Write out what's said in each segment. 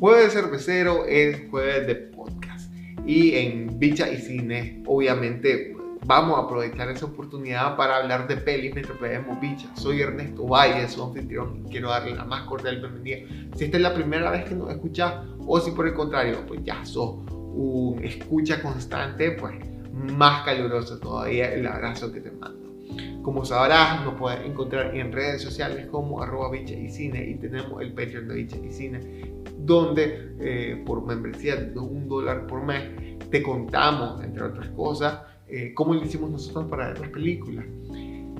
Jueves Cervecero es jueves de podcast. Y en Bicha y Cine, obviamente, vamos a aprovechar esa oportunidad para hablar de pelis mientras bebemos bicha. Soy Ernesto Valle, su anfitrión, y quiero darle la más cordial bienvenida. Si esta es la primera vez que nos escuchas, o si por el contrario, pues ya sos un escucha constante, pues más caluroso todavía el abrazo que te mando. Como sabrás, nos puedes encontrar en redes sociales como @bicha y cine, y tenemos el Patreon de Bicha y Cine, donde por membresía de $1 por mes te contamos, entre otras cosas, cómo lo hicimos nosotros para ver las películas.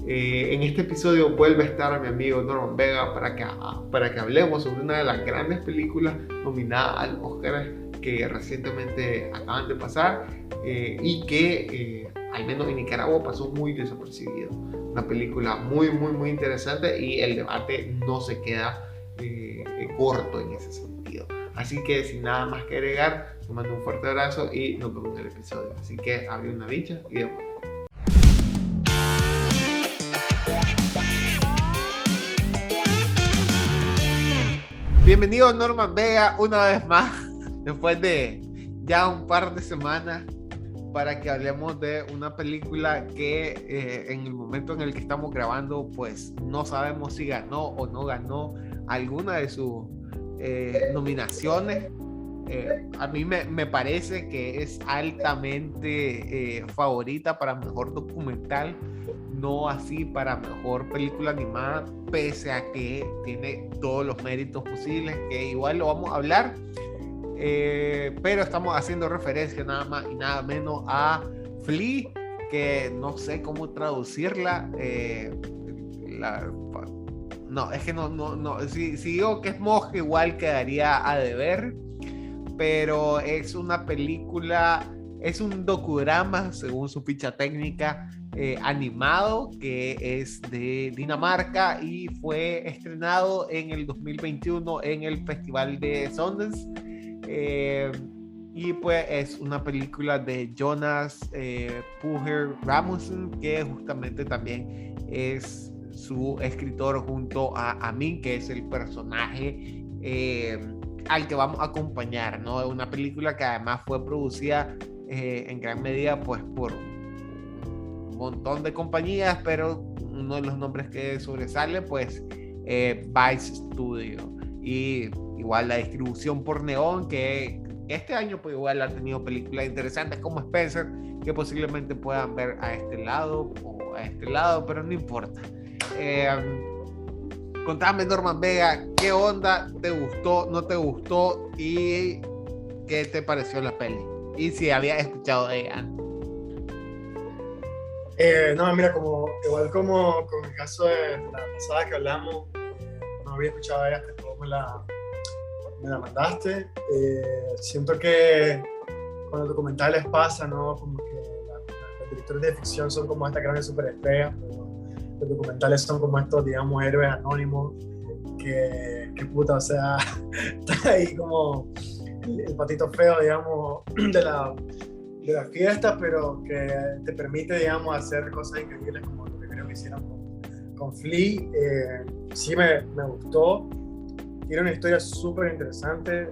En este episodio vuelve a estar mi amigo Norman Vega para que hablemos sobre una de las grandes películas nominadas al Oscar que recientemente acaban de pasar y que al menos en Nicaragua pasó muy desapercibido. Una película muy interesante, y el debate no se queda corto en ese sentido. Así que sin nada más que agregar, te mando un fuerte abrazo y nos vemos en el episodio. Así que abre una bicha y de vuelta. Bienvenido Norman Vega una vez más, después de ya un par de semanas, para que hablemos de una película que en el momento en el que estamos grabando, pues no sabemos si ganó o no ganó alguna de sus nominaciones. A mí me parece que es altamente favorita para mejor documental, no así para mejor película animada, pese a que tiene todos los méritos posibles, que igual lo vamos a hablar. Pero estamos haciendo referencia nada más y nada menos a Flea, que no sé cómo traducirla. No, es que no. Si digo que es monje, igual quedaría a deber, pero es una película, es un docudrama, según su ficha técnica, animado, que es de Dinamarca y fue estrenado en el 2021 en el Festival de Sundance. Y pues es una película de Jonas Puher Rasmussen, que justamente también es su escritor junto a Amin, que es el personaje al que vamos a acompañar, ¿no? Es una película que además fue producida en gran medida pues por un montón de compañías, pero uno de los nombres que sobresale pues Vice Studio, y igual la distribución por Neon, que este año pues igual ha tenido películas interesantes como Spencer, que posiblemente puedan ver a este lado o a este lado, pero no importa. Contame, Norman Vega, ¿qué onda? ¿Te gustó? ¿No te gustó? ¿Y qué te pareció la peli? Y si habías escuchado de ella antes. No, mira, igual como con el caso de la pasada que hablamos, no había escuchado de ella hasta que me la mandaste. Siento que con los documentales pasa, ¿no? Como que los directores de ficción son como estas grandes superestrellas, pero los documentales son como estos, digamos, héroes anónimos que puta, o sea, está ahí como el patito feo, digamos, de la fiesta, pero que te permite, digamos, hacer cosas increíbles como lo que creo que hicieron con Flea. Sí me gustó. Tiene una historia súper interesante,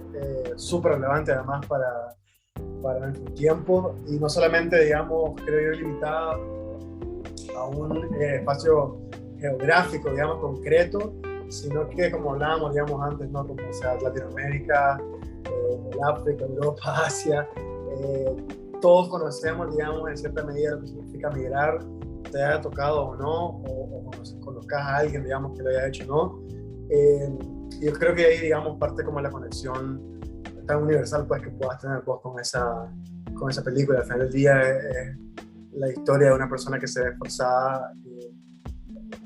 súper relevante además para nuestro tiempo, y no solamente, digamos, creo yo, limitada a un espacio geográfico, digamos, concreto, sino que, como hablábamos, digamos, antes, ¿no? Como sea Latinoamérica, el África, Europa, Asia, todos conocemos, digamos, en cierta medida lo que significa migrar, te haya tocado o no, o conozcas a alguien, digamos, que lo haya hecho o no. Yo creo que ahí, digamos, parte como la conexión tan universal pues que puedas tener vos con esa película. Al final del día es la historia de una persona que se ve forzada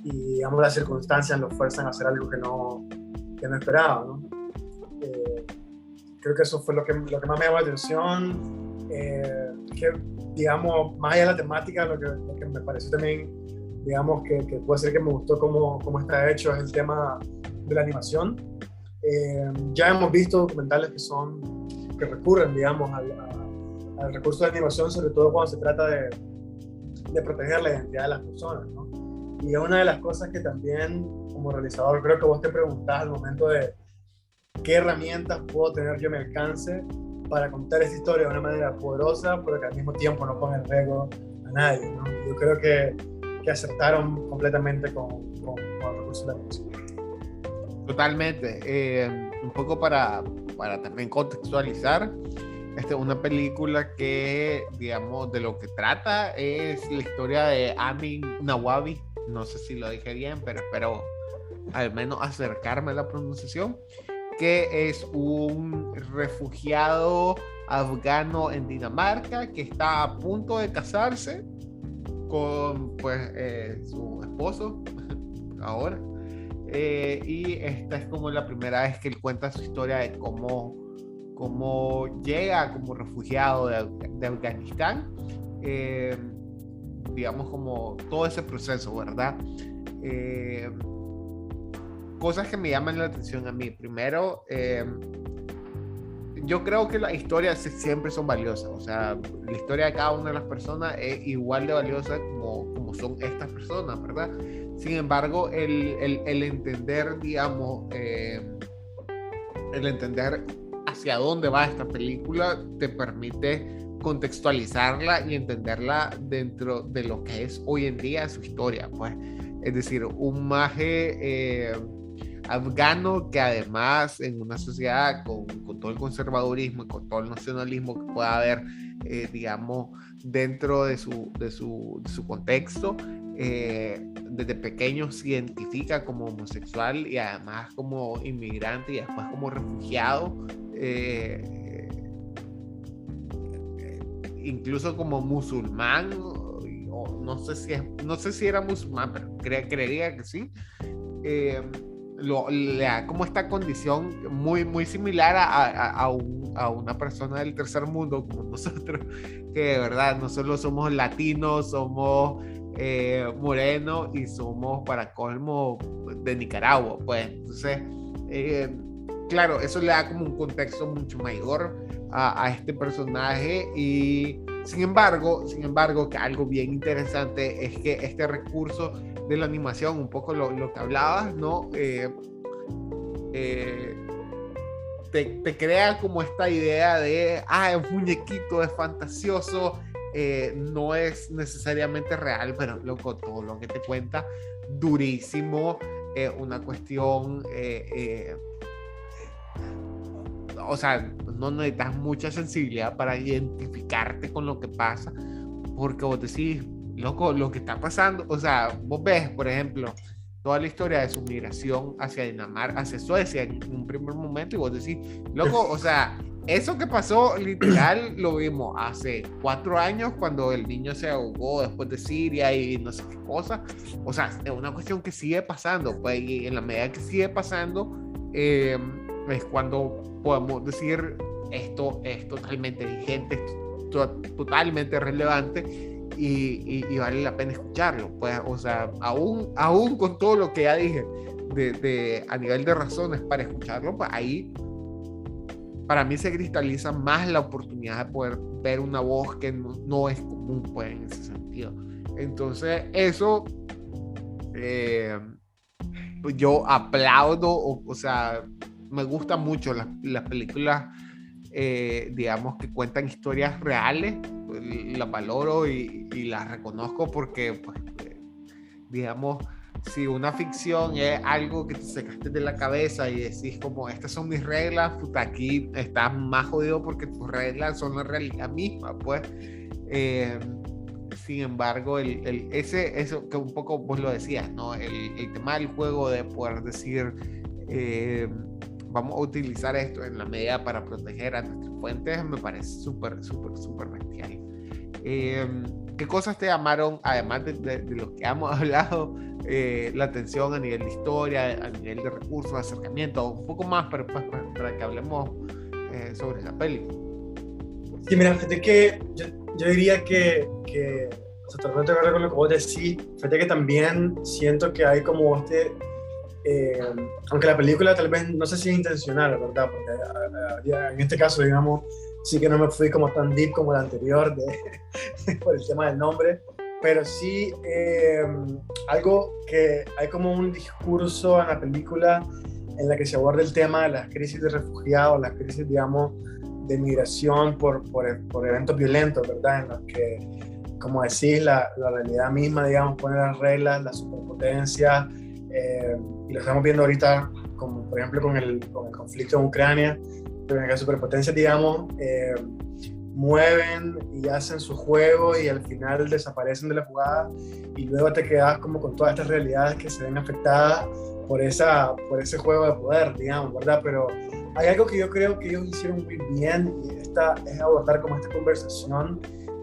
y digamos las circunstancias lo fuerzan a hacer algo que no esperaba, ¿no? Creo que eso fue lo que más me llamó la atención, que digamos, más allá de la temática, lo que me pareció también, digamos, que puede ser que me gustó cómo está hecho, es el tema de la animación. Ya hemos visto documentales que recurren, digamos, al recurso de animación, sobre todo cuando se trata de proteger la identidad de las personas, ¿no? Y es una de las cosas que también, como realizador, creo que vos te preguntás al momento de qué herramientas puedo tener yo a mi alcance para contar esta historia de una manera poderosa, pero que al mismo tiempo no ponga en riesgo a nadie, ¿no? Yo creo que acertaron completamente con el recurso de la música. Totalmente. Un poco para también contextualizar, esta es una película que, digamos, de lo que trata es la historia de Amin Nawawi. No sé si lo dije bien, pero espero al menos acercarme a la pronunciación, que es un refugiado afgano en Dinamarca que está a punto de casarse con pues su esposo ahora, y esta es como la primera vez que él cuenta su historia de cómo llega como refugiado de Afganistán, digamos como todo ese proceso, ¿verdad? Cosas que me llaman la atención a mí. Primero, yo creo que las historias siempre son valiosas, o sea, la historia de cada una de las personas es igual de valiosa como son estas personas, ¿verdad? Sin embargo, el entender, digamos, el entender hacia dónde va esta película te permite contextualizarla y entenderla dentro de lo que es hoy en día su historia, pues. Es decir, un maje afgano que además en una sociedad con todo el conservadurismo y con todo el nacionalismo que pueda haber, digamos, dentro de su contexto, desde pequeño se identifica como homosexual y además como inmigrante y después como refugiado, incluso como musulmán, o no sé si era musulmán, pero creería que sí. Le da como esta condición muy, muy similar a una persona del tercer mundo como nosotros, que de verdad no solo somos latinos, somos morenos y somos para colmo de Nicaragua, pues. Entonces, claro, eso le da como un contexto mucho mayor a este personaje, y sin embargo, que algo bien interesante es que este recurso de la animación, un poco lo que hablabas, ¿no? Te crea como esta idea de, es muñequito, es fantasioso, no es necesariamente real, pero loco, todo lo que te cuenta, durísimo, una cuestión, o sea, no necesitas mucha sensibilidad para identificarte con lo que pasa, porque vos decís, loco, lo que está pasando, o sea, vos ves, por ejemplo, toda la historia de su migración hacia Dinamarca, hacia Suecia en un primer momento, y vos decís, loco, o sea, eso que pasó literal lo vimos hace 4 años cuando el niño se ahogó después de Siria y no sé qué cosa. O sea, es una cuestión que sigue pasando, pues, y en la medida que sigue pasando, es cuando podemos decir esto es totalmente vigente, totalmente relevante, y vale la pena escucharlo, pues. O sea, aún con todo lo que ya dije a nivel de razones para escucharlo, pues ahí para mí se cristaliza más la oportunidad de poder ver una voz que no es común, pues, en ese sentido. Entonces eso, pues yo aplaudo, o sea, me gustan mucho las películas, digamos, que cuentan historias reales. Las valoro y las reconozco porque, pues, digamos, si una ficción es algo que te sacaste de la cabeza y decís como, estas son mis reglas, puta, aquí estás más jodido porque tus reglas son la realidad misma, pues. Sin embargo, eso que un poco vos lo decías, ¿no? El tema del juego de poder decir, vamos a utilizar esto en la medida para proteger a nuestras fuentes, me parece súper, súper, súper bestial. ¿Qué cosas te llamaron, además de lo que hemos hablado, la atención a nivel de historia, a nivel de recursos, de acercamiento, un poco más para que hablemos sobre la peli? Sí, mira, fíjate que yo diría que o sea, totalmente de acuerdo con lo que vos decís. Fíjate que también siento que hay como aunque la película tal vez no sé si es intencional, ¿verdad? Porque en este caso, digamos, sí que no me fui como tan deep como la anterior por el tema del nombre, pero sí algo que hay como un discurso en la película en la que se aborda el tema de las crisis de refugiados, las crisis, digamos, de migración por eventos violentos, ¿verdad? En los que, como decís, la realidad misma, digamos, pone las reglas, la superpotencia, y lo estamos viendo ahorita, como por ejemplo con el conflicto en Ucrania, pero en las superpotencias, digamos, mueven y hacen su juego y al final desaparecen de la jugada y luego te quedas como con todas estas realidades que se ven afectadas por ese juego de poder, digamos, ¿verdad? Pero hay algo que yo creo que ellos hicieron muy bien y esta es abordar como esta conversación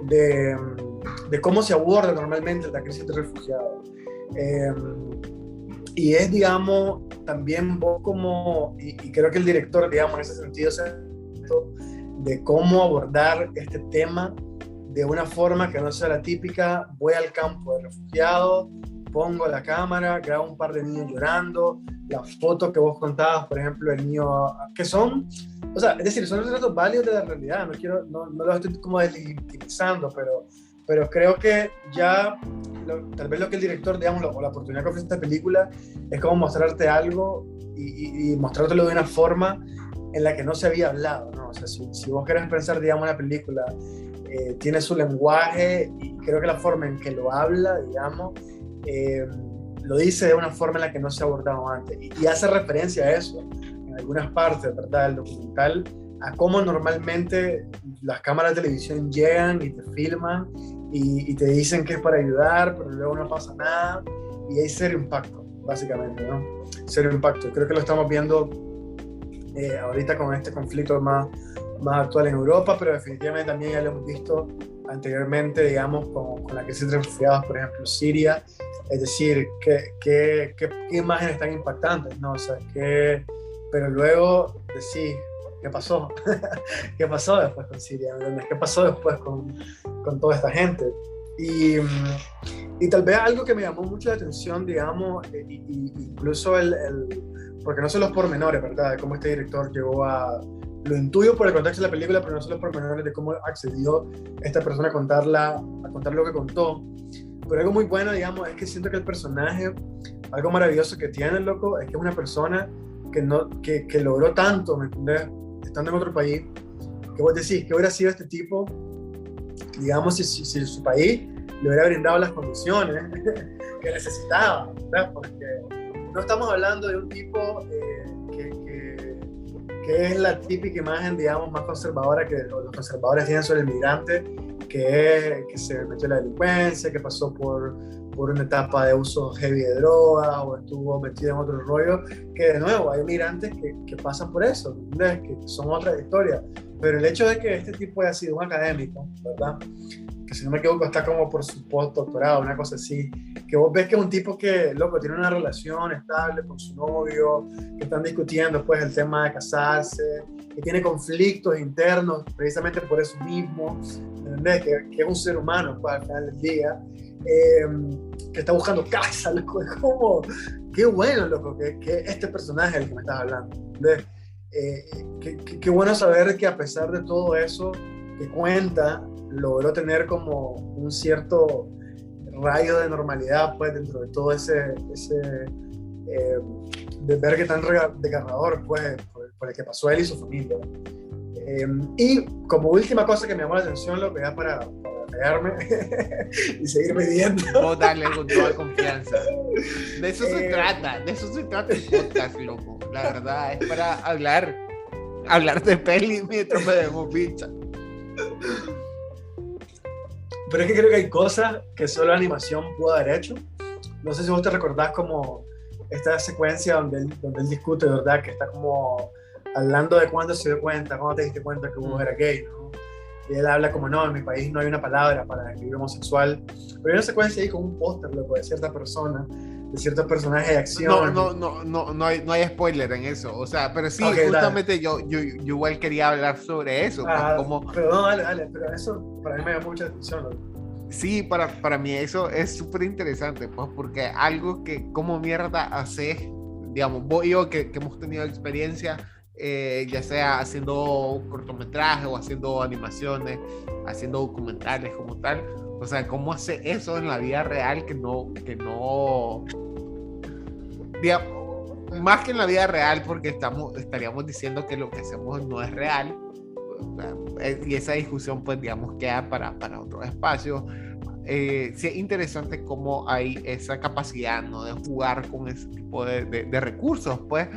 de cómo se aborda normalmente la crisis de refugiados. Y es, digamos, también vos como, y creo que el director, digamos, en ese sentido, de cómo abordar este tema de una forma que no sea la típica, voy al campo de refugiados, pongo la cámara, grabo un par de niños llorando, las fotos que vos contabas, por ejemplo, el niño, que son, o sea, es decir, son retratos válidos de la realidad, no los estoy como delegitimizando, pero creo que ya, tal vez lo que el director, digamos, o la oportunidad que ofrece esta película, es como mostrarte algo y mostrártelo de una forma en la que no se había hablado, ¿no? O sea, si vos querés pensar, digamos, la película, tiene su lenguaje y creo que la forma en que lo habla, digamos, lo dice de una forma en la que no se ha abordado antes y hace referencia a eso en algunas partes, ¿verdad?, del documental, a cómo normalmente las cámaras de televisión llegan y te filman y te dicen que es para ayudar, pero luego no pasa nada y hay cero impacto, básicamente, ¿no? Cero impacto. Creo que lo estamos viendo ahorita con este conflicto más actual en Europa, pero definitivamente también ya lo hemos visto anteriormente, digamos, con la crisis de refugiados, por ejemplo, Siria. Es decir, qué imágenes tan impactantes, ¿no? O sea, pero luego decís, ¿qué pasó? ¿Qué pasó después con Siria? ¿Entendés? ¿Qué pasó después con toda esta gente? Y tal vez algo que me llamó mucho la atención, digamos, incluso porque no son los pormenores, ¿verdad?, de cómo este director llegó a... Lo intuyo por el contexto de la película, pero no son los pormenores de cómo accedió esta persona a contar lo que contó. Pero algo muy bueno, digamos, es que siento que el personaje, algo maravilloso que tiene el loco, es que es una persona que logró tanto, ¿me entendés?, estando en otro país, que vos decís, que hubiera sido este tipo, digamos, si su país le hubiera brindado las condiciones que necesitaba, ¿verdad? Porque no estamos hablando de un tipo que es la típica imagen, digamos, más conservadora que los conservadores tienen sobre el migrante, que se metió en la delincuencia, que pasó por una etapa de uso heavy de drogas o estuvo metido en otro rollo, que de nuevo hay migrantes que pasan por eso, ¿entendés? Que son otra historia. Pero el hecho de que este tipo haya sido un académico, ¿verdad?, que si no me equivoco está como por su postdoctorado, una cosa así, que vos ves que es un tipo que, loco, tiene una relación estable con su novio, que están discutiendo pues el tema de casarse, que tiene conflictos internos precisamente por eso mismo, ¿entendés? Que es un ser humano pues al final del día, que está buscando casa, loco, es como, qué bueno, loco, que este personaje del que me estás hablando, ¿entendés? Qué bueno saber que a pesar de todo eso que cuenta, logró tener como un cierto rayo de normalidad pues dentro de todo ese de ver que tan desgarrador pues por el que pasó él y su familia. Y como última cosa que me llamó la atención, lo que da para pegarme y seguir midiendo. Vos darle con toda confianza. De eso se trata el podcast, loco. La verdad, es para hablar de peli mientras bebemos pizza. Pero es que creo que hay cosas que solo la animación pudo haber hecho. No sé si vos te recordás como esta secuencia donde él discute, ¿verdad?, que está como hablando de cuándo se dio cuenta, cuándo te diste cuenta que vos eras gay, ¿no? Y él habla como, no, en mi país no hay una palabra para describir homosexual. Pero hay una secuencia ahí con un póster, loco, de cierta persona, de ciertos personajes de acción. No hay spoiler en eso. O sea, pero sí, okay, justamente yo igual quería hablar sobre eso. Como... Pero no, dale, pero eso para mí me llama mucha atención, loco. Sí, para mí eso es súper interesante, pues, porque algo que como mierda haces, digamos, vos y yo que hemos tenido experiencia, ya sea haciendo cortometrajes o haciendo animaciones, haciendo documentales como tal, o sea, cómo hace eso en la vida real que no digamos, más que en la vida real, porque estaríamos diciendo que lo que hacemos no es real, y esa discusión pues digamos queda para otro espacio. Sí es interesante cómo hay esa capacidad, ¿no?, de jugar con ese tipo de recursos, pues,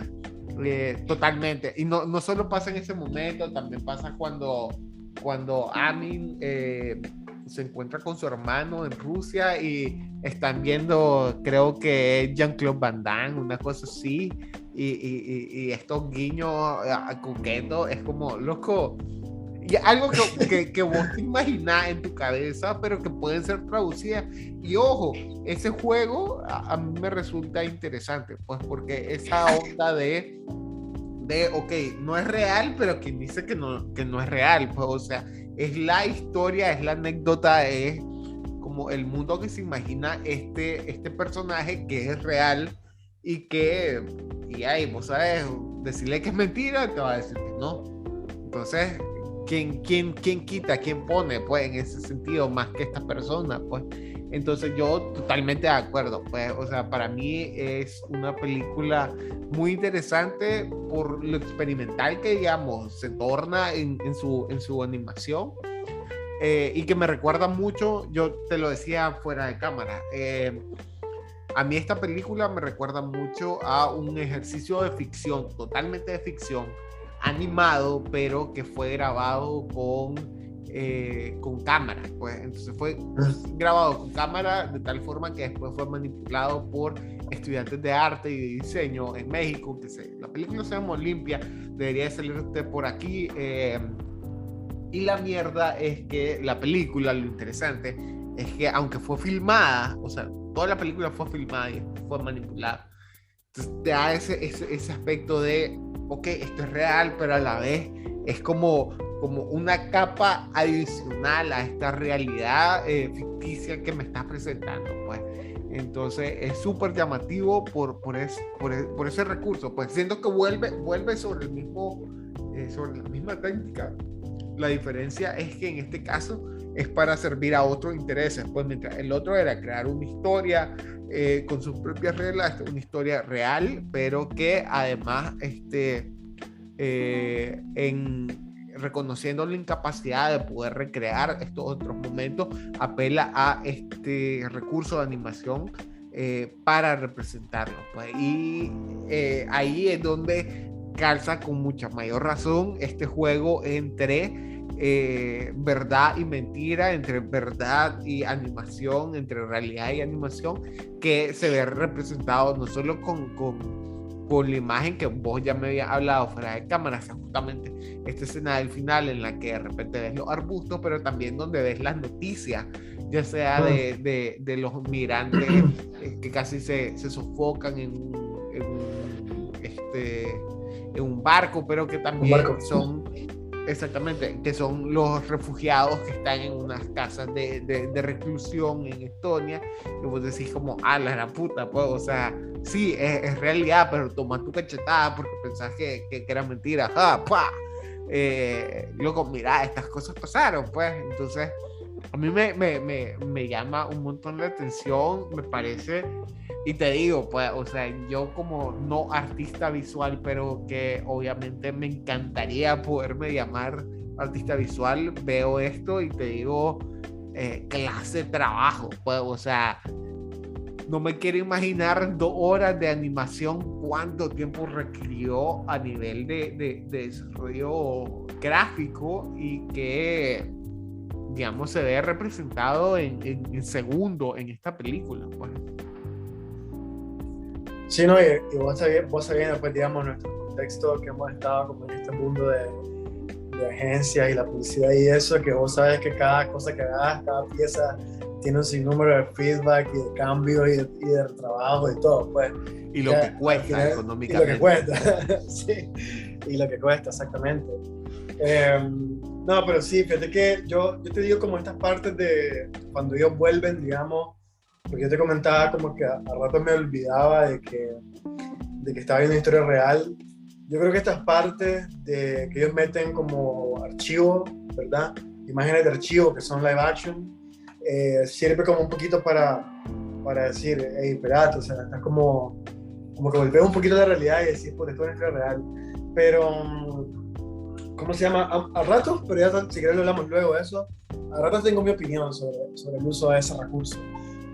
totalmente. Y no solo pasa en ese momento, también pasa cuando Amin se encuentra con su hermano en Rusia y están viendo, creo que es Jean-Claude Van Damme, una cosa así, y estos guiños coquetos, es como, loco, y algo que vos te imaginás en tu cabeza, pero que pueden ser traducidas. Y ojo, ese juego a mí me resulta interesante, pues porque esa onda de ok, no es real, pero quien dice que no es real, pues, o sea, es la historia, es la anécdota, es como el mundo que se imagina este personaje que es real y ahí, vos sabes, decirle que es mentira, te va a decir que no. Entonces, ¿quién quita, quién pone, pues, en ese sentido, más que esta persona, pues? Entonces yo totalmente de acuerdo, pues, o sea, para mí es una película muy interesante por lo experimental que, digamos, se torna en su animación, y que me recuerda mucho, yo te lo decía fuera de cámara, a mí esta película me recuerda mucho a un ejercicio de ficción, totalmente de ficción, animado, pero que fue grabado con cámara, pues. Entonces fue grabado con cámara de tal forma que después fue manipulado por estudiantes de arte y de diseño en México, la película se llama Olimpia, debería salirte por aquí, y la mierda es que la película, lo interesante es que aunque fue filmada, o sea, toda la película fue filmada y fue manipulada, entonces te da ese aspecto de, ok, esto es real, pero a la vez es como una capa adicional a esta realidad ficticia que me estás presentando, pues. Entonces es súper llamativo por ese recurso, pues siento que vuelve sobre la misma técnica. La diferencia es que en este caso es para servir a otros intereses, pues mientras el otro era crear una historia con sus propias reglas, una historia real, pero que además reconociendo la incapacidad de poder recrear estos otros momentos, apela a este recurso de animación para representarlo, pues. Y ahí es donde calza con mucha mayor razón este juego entre verdad y mentira, entre verdad y animación, entre realidad y animación, que se ve representado no solo con la imagen que vos ya me habías hablado fuera de cámara, o sea, justamente esta escena del final en la que de repente ves los arbustos, pero también donde ves las noticias, ya sea de los migrantes que casi se sofocan en un barco, pero que también son exactamente, que son los refugiados que están en unas casas de reclusión en Estonia, y vos decís como, la puta, pues, o sea, sí, es realidad, pero toma tu cachetada porque pensás que era mentira, luego, mira, estas cosas pasaron, pues. Entonces, a mí me llama un montón la atención, me parece, y te digo, pues, o sea, yo como no artista visual, pero que obviamente me encantaría poderme llamar artista visual, veo esto y te digo, clase de trabajo, pues, o sea, no me quiero imaginar 2 horas de animación, cuánto tiempo requirió a nivel de desarrollo gráfico, y que, digamos, se ve representado en segundo en esta película, pues. Sí, no, y vos sabiendo, pues, digamos, nuestro contexto, que hemos estado como en este mundo de agencias y la publicidad y eso, que vos sabes que cada cosa que hagas, cada pieza tiene un sinnúmero de feedback y de cambios y de trabajo y todo, pues. Y lo que cuesta económicamente. Y lo que cuesta, sí, y lo que cuesta, exactamente. No, pero sí, fíjate que yo te digo como estas partes de cuando ellos vuelven, digamos, porque yo te comentaba como que a rato me olvidaba de que estaba viendo una historia real. Yo creo que estas partes de que ellos meten como archivo, ¿verdad? Imágenes de archivo que son live action, sirve como un poquito para decir, hey, espérate, o sea, estás como como que golpea un poquito la realidad y decís, pues esto es una historia real. Pero, ¿cómo se llama? A ratos, pero ya si querés lo hablamos luego de eso, a ratos tengo mi opinión sobre el uso de ese recurso.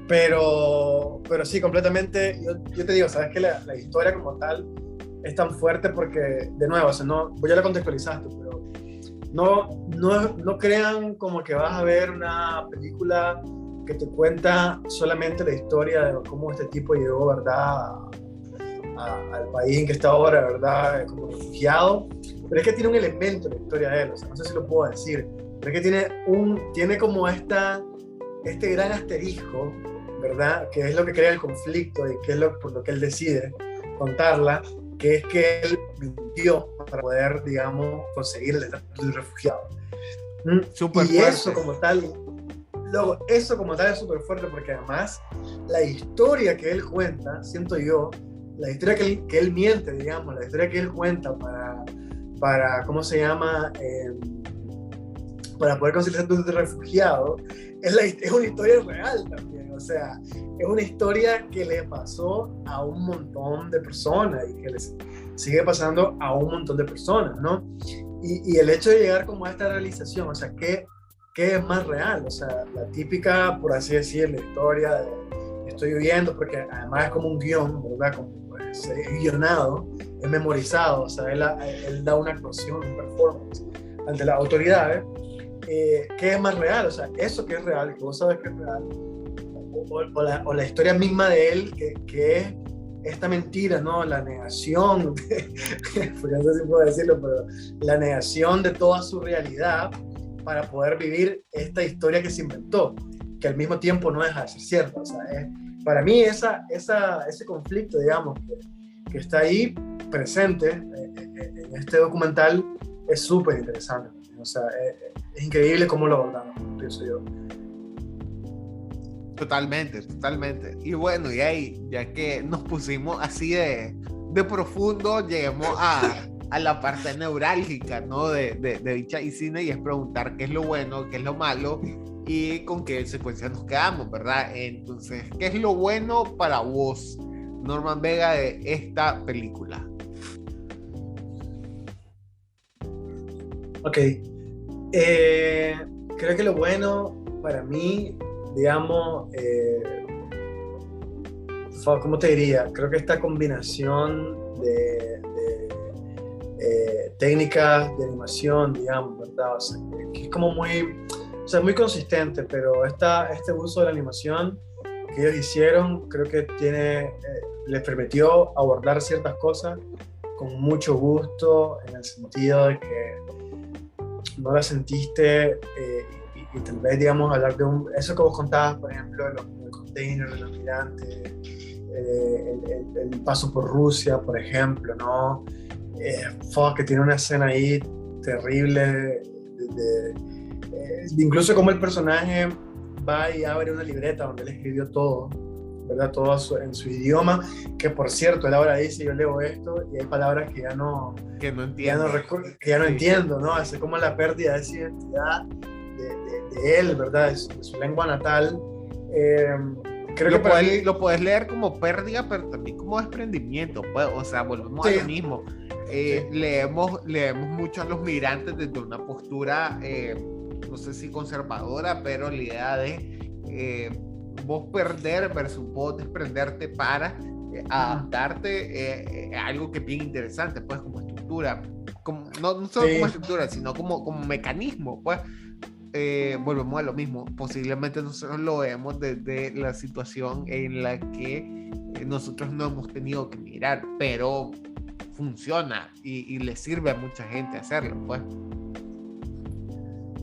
Pero sí, completamente, yo te digo, sabes que la historia como tal es tan fuerte porque, de nuevo, o sea, no, vos ya la contextualizaste, pero no crean como que vas a ver una película que te cuenta solamente la historia de cómo este tipo llegó, ¿verdad?, al país en que está ahora, ¿verdad?, como refugiado, pero es que tiene un elemento en la historia de él, o sea, no sé si lo puedo decir, pero es que tiene como este gran asterisco, ¿verdad?, que es lo que crea el conflicto y que es por lo que él decide contarla, que es que él mintió para poder, digamos, conseguir el estatus de refugiado. Súper y fuerte. eso como tal es súper fuerte porque además la historia que él cuenta, siento yo, la historia que él miente, digamos, la historia que él cuenta para ¿cómo se llama?, para poder conseguir el estatus de refugiado, es una historia real también, o sea, es una historia que le pasó a un montón de personas y que les sigue pasando a un montón de personas, ¿no? Y el hecho de llegar como a esta realización, o sea, ¿qué es más real? O sea, la típica, por así decir, la historia de estoy viviendo, porque además es como un guión, ¿verdad? Como pues, es guionado, es memorizado, o sea, él da una actuación, un performance ante las autoridades. ¿Qué es más real? O sea, eso que es real, que vos sabes que es real, o la historia misma de él, que es esta mentira, ¿no? La negación, porque no sé si puedo decirlo, pero la negación de toda su realidad para poder vivir esta historia que se inventó, que al mismo tiempo no deja de ser cierta. O sea, para mí ese conflicto, digamos, que está ahí presente en este documental es súper interesante. O sea, es increíble cómo lo abordaron, pienso yo. Totalmente. Y bueno, y ahí, ya que nos pusimos así de profundo, lleguemos a la parte neurálgica, ¿no?, de Bichas y Cine, y es preguntar qué es lo bueno, qué es lo malo y con qué secuencia nos quedamos, ¿verdad? Entonces, ¿qué es lo bueno para vos, Norman Vega, de esta película? Ok. Creo que lo bueno para mí, digamos, ¿cómo te diría? Creo que esta combinación de técnicas de animación, digamos, ¿verdad? O sea, que es como muy consistente, pero este uso de la animación que ellos hicieron, creo que les permitió abordar ciertas cosas con mucho gusto, en el sentido de que no la sentiste y tal vez, digamos, hablar de eso que vos contabas, por ejemplo, del container, de los migrantes, el paso por Rusia, por ejemplo, ¿no? Que tiene una escena ahí terrible, incluso como el personaje va y abre una libreta donde él escribió todo, ¿verdad? Todo en su idioma, que por cierto, él ahora dice, yo leo esto y hay palabras que ya no entiendo. Que ya no entiendo, ¿no? Así como la pérdida de esa identidad de él, ¿verdad? De su lengua natal. Creo que lo puedes leer como pérdida, pero también como desprendimiento, pues, o sea, volvemos a lo mismo. Sí. Leemos mucho a los migrantes desde una postura, no sé si conservadora, pero la idea de vos perder versus vos desprenderte para adaptarte a algo que es bien interesante, pues, como estructura, no solo como estructura, sino como mecanismo, pues. Volvemos a lo mismo, posiblemente nosotros lo vemos desde la situación en la que nosotros no hemos tenido que mirar, pero funciona y le sirve a mucha gente hacerlo, pues.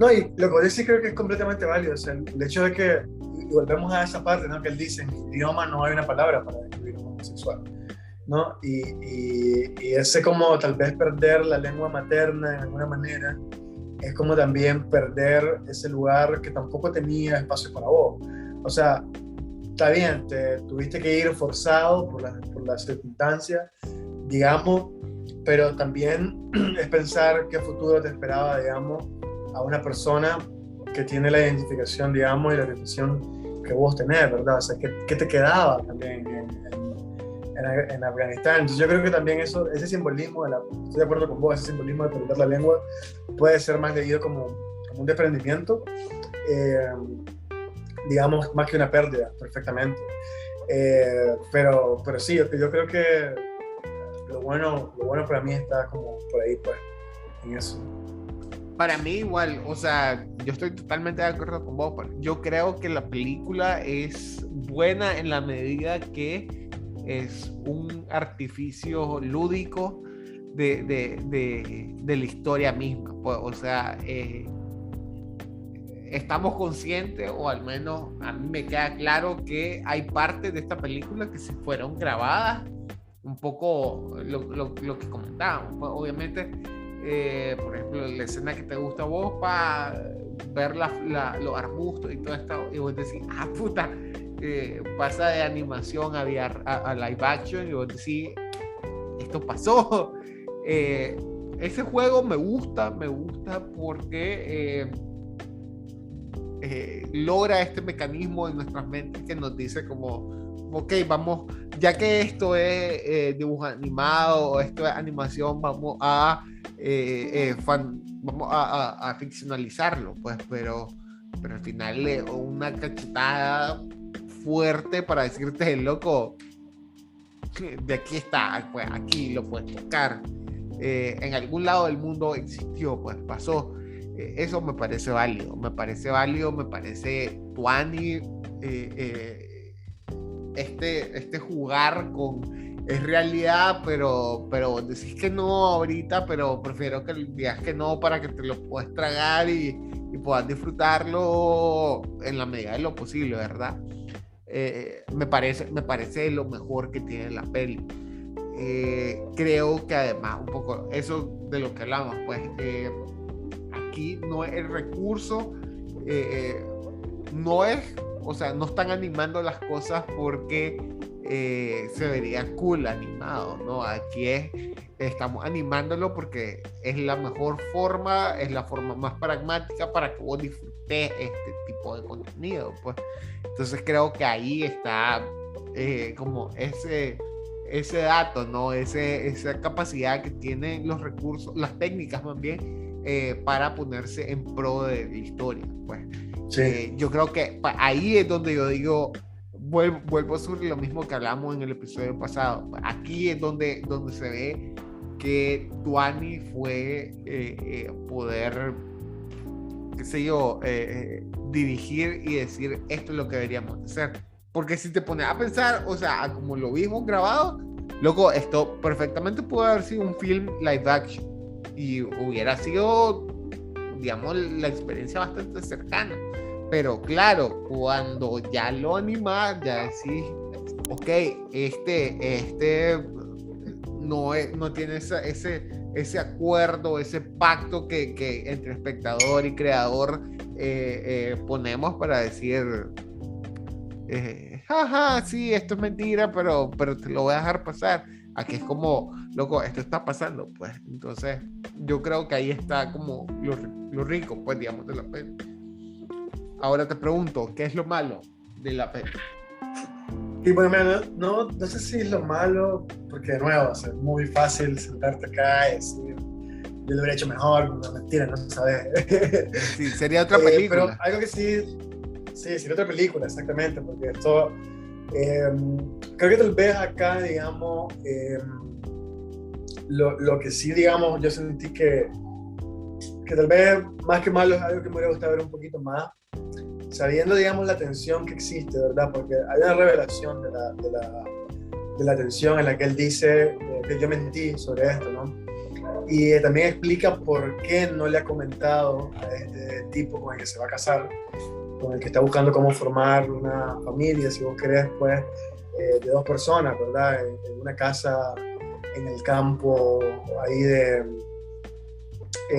No, y lo que vos decís creo que es completamente válido, o sea, el hecho de que, y volvemos a esa parte, ¿no?, que él dice, en mi idioma no hay una palabra para describir un homosexual, ¿no? Y ese como tal vez perder la lengua materna de alguna manera, es como también perder ese lugar que tampoco tenía espacio para vos. O sea, está bien, te tuviste que ir forzado por las circunstancias, digamos, pero también es pensar qué futuro te esperaba, digamos, a una persona que tiene la identificación, digamos, y la orientación que vos tenés, ¿verdad? O sea, ¿qué te quedaba también en en Afganistán. Entonces yo creo que también ese simbolismo, estoy de acuerdo con vos, ese simbolismo de perder la lengua puede ser más leído como un desprendimiento, digamos, más que una pérdida, perfectamente. Pero sí, yo creo que lo bueno para mí está como por ahí, pues, en eso. Para mí igual, o sea, yo estoy totalmente de acuerdo con vos. Yo creo que la película es buena en la medida que es un artificio lúdico de la historia misma. Pues, o sea, estamos conscientes, o al menos a mí me queda claro que hay partes de esta película que se fueron grabadas, un poco lo que comentábamos. Pues, obviamente, por ejemplo, la escena que te gusta a vos para ver los arbustos y todo esto, y vos decís, puta, pasa de animación a live action, y vos decís, esto pasó. Ese juego me gusta porque logra este mecanismo en nuestras mentes que nos dice como, ok, vamos, ya que esto es dibujo animado o esto es animación, vamos a ficcionalizarlo, pues, pero al final una cachetada fuerte para decirte, loco, de aquí está, pues aquí lo puedes tocar, en algún lado del mundo existió, pues pasó. Eso me parece válido, me parece tuani, este jugar con es realidad, pero decís que no ahorita, pero prefiero que digas que no para que te lo puedas tragar y puedas disfrutarlo en la medida de lo posible, ¿verdad? Me parece lo mejor que tiene la peli. Creo que además un poco eso de lo que hablamos, pues aquí no es el recurso, no es, o sea, no están animando las cosas porque se vería cool animado, ¿no? Aquí estamos animándolo porque es la mejor forma, es la forma más pragmática para que vos disfrutes este tipo de contenido, pues. Entonces creo que ahí está como ese dato, ¿no? Esa capacidad que tienen los recursos, las técnicas más bien, para ponerse en pro de la historia, pues. Sí. Yo creo que ahí es donde yo digo, vuelvo sobre lo mismo que hablamos en el episodio pasado. Aquí es donde se ve que tuani fue poder, qué sé yo, dirigir y decir, esto es lo que deberíamos hacer. Porque si te pones a pensar, o sea, como lo vimos grabado, loco, esto perfectamente pudo haber sido un film live action y hubiera sido, digamos, la experiencia bastante cercana. Pero claro, cuando ya lo animas, ya decís, ok, no tiene ese acuerdo, ese pacto que entre espectador y creador ponemos para decir, jaja, sí, esto es mentira, pero te lo voy a dejar pasar. Aquí es como, loco, esto está pasando, pues. Entonces, yo creo que ahí está como lo rico, pues, digamos, de la peli. Ahora te pregunto, ¿qué es lo malo de la peli? Y bueno, mira, no sé si es lo malo, porque de nuevo, es muy fácil sentarte acá y decir, yo lo hubiera hecho mejor, no, mentira, no sabes. Sí, sería otra película. Pero algo que sí, sería otra película, exactamente, porque esto, creo que tal vez acá, digamos, lo que sí, digamos, yo sentí que tal vez más que malo es algo que me hubiera gustado ver un poquito más, sabiendo, digamos, la tensión que existe, ¿verdad? Porque hay una revelación de la tensión en la que él dice que yo mentí sobre esto, ¿no? Y también explica por qué no le ha comentado a este tipo con el que se va a casar, con el que está buscando cómo formar una familia, si vos querés, pues, de dos personas, ¿verdad? En una casa en el campo, ahí de